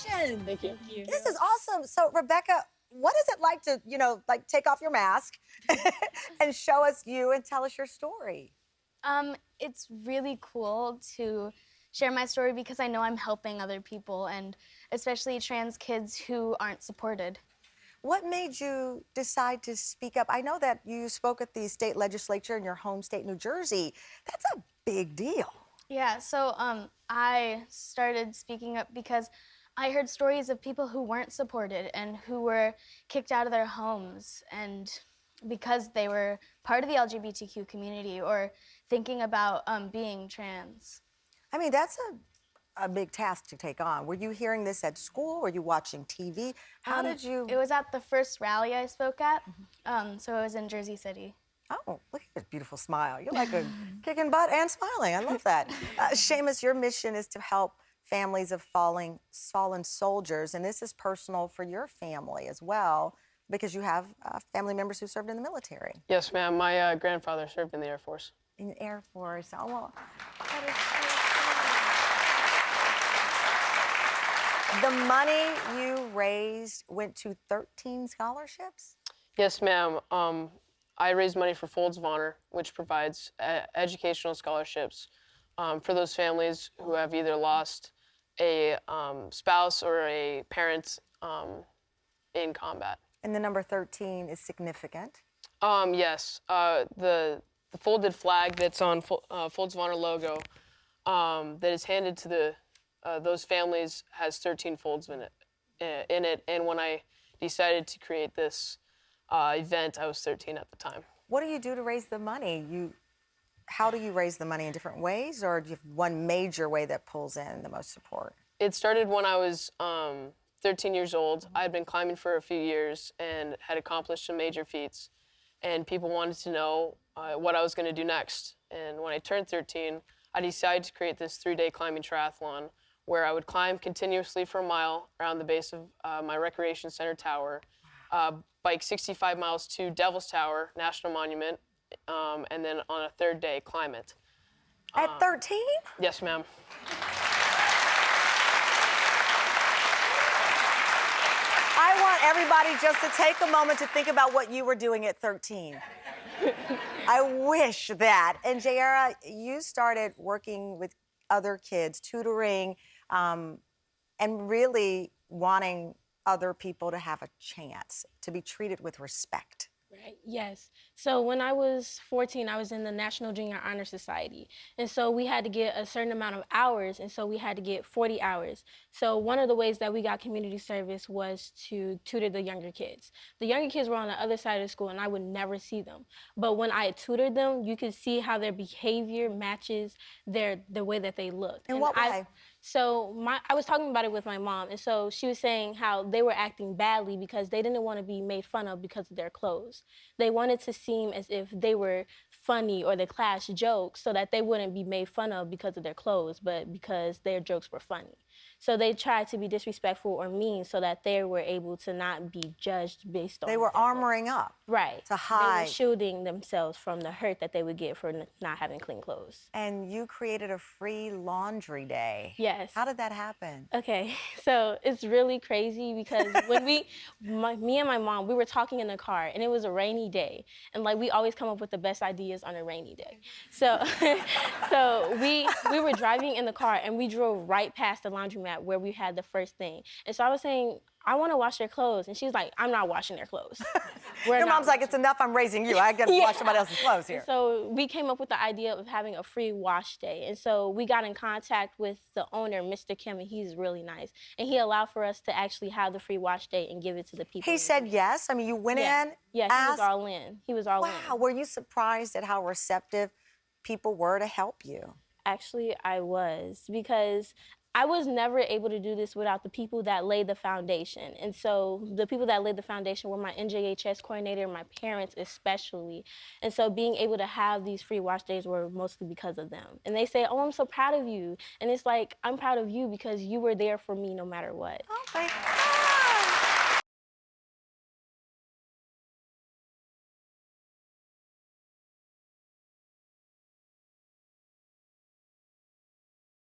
Congratulations. Thank you. This is awesome. So, Rebekah, what is it like to, take off your mask and show us you and tell us your story? It's really cool to share my story because I know I'm helping other people, and especially trans kids who aren't supported. What made you decide to speak up? I know that you spoke at the state legislature in your home state, New Jersey. That's a big deal. Yeah, so I started speaking up because I heard stories of people who weren't supported and who were kicked out of their homes, and because they were part of the LGBTQ community or thinking about being trans. I mean, that's a big task to take on. Were you hearing this at school? Were you watching TV? How did you? It was at the first rally I spoke at, so it was in Jersey City. Oh, look at this beautiful smile. You're like a kicking butt and smiling. I love that. Seamus, your mission is to help families of fallen soldiers, and this is personal for your family as well, because you have family members who served in the military. Yes, ma'am. My grandfather served in the Air Force. In the Air Force. Oh, well, that is so sweet. The money you raised went to 13 scholarships? Yes, ma'am. I raised money for Folds of Honor, which provides educational scholarships for those families who have either lost a spouse or a parent in combat. And the number 13 is significant? Yes. The folded flag that's on Folds of Honor logo that is handed to those families has 13 folds in it. And when I decided to create this event, I was 13 at the time. What do you do to raise the money? How do you raise the money in different ways, or do you have one major way that pulls in the most support? It started when I was 13 years old. I had been climbing for a few years and had accomplished some major feats, and people wanted to know what I was going to do next. And when I turned 13, I decided to create this 3-day climbing triathlon where I would climb continuously for a mile around the base of my recreation center tower, bike 65 miles to Devil's Tower National Monument, and then on a 3rd day, climb it. At 13? Yes, ma'am. I want everybody just to take a moment to think about what you were doing at 13. I wish that. And Jayera, you started working with other kids, tutoring, and really wanting other people to have a chance to be treated with respect. Right, yes. So when I was 14, I was in the National Junior Honor Society. And so we had to get a certain amount of hours, and so we had to get 40 hours. So one of the ways that we got community service was to tutor the younger kids. The younger kids were on the other side of the school, and I would never see them. But when I tutored them, you could see how their behavior matches the way that they looked. In what way? I was talking about it with my mom, and so she was saying how they were acting badly because they didn't want to be made fun of because of their clothes. They wanted to seem as if they were funny or the class jokes so that they wouldn't be made fun of because of their clothes, but because their jokes were funny. So they tried to be disrespectful or mean so that they were able to not be judged based on. They were armoring up. Right. To hide. They were shielding themselves from the hurt that they would get for not having clean clothes. And you created a free laundry day. Yes. How did that happen? Okay, so it's really crazy because when me and my mom, we were talking in the car, and it was a rainy day, and like we always come up with the best ideas on a rainy day. So, we were driving in the car, and we drove right past the laundromat where we had the first thing. And so I was saying, I want to wash their clothes. And she's like, I'm not washing their clothes. Your mom's like, it's enough, I'm raising you. I got to wash somebody else's clothes here. So we came up with the idea of having a free wash day. And so we got in contact with the owner, Mr. Kim, and he's really nice. And he allowed for us to actually have the free wash day and give it to the people. He said yes? I mean, you went in? Yeah, he was all in. He was all in. Wow, were you surprised at how receptive people were to help you? Actually, I was, because I was never able to do this without the people that laid the foundation. And so the people that laid the foundation were my NJHS coordinator, my parents especially. And so being able to have these free wash days were mostly because of them. And they say, oh, I'm so proud of you. And it's like, I'm proud of you because you were there for me no matter what. Okay.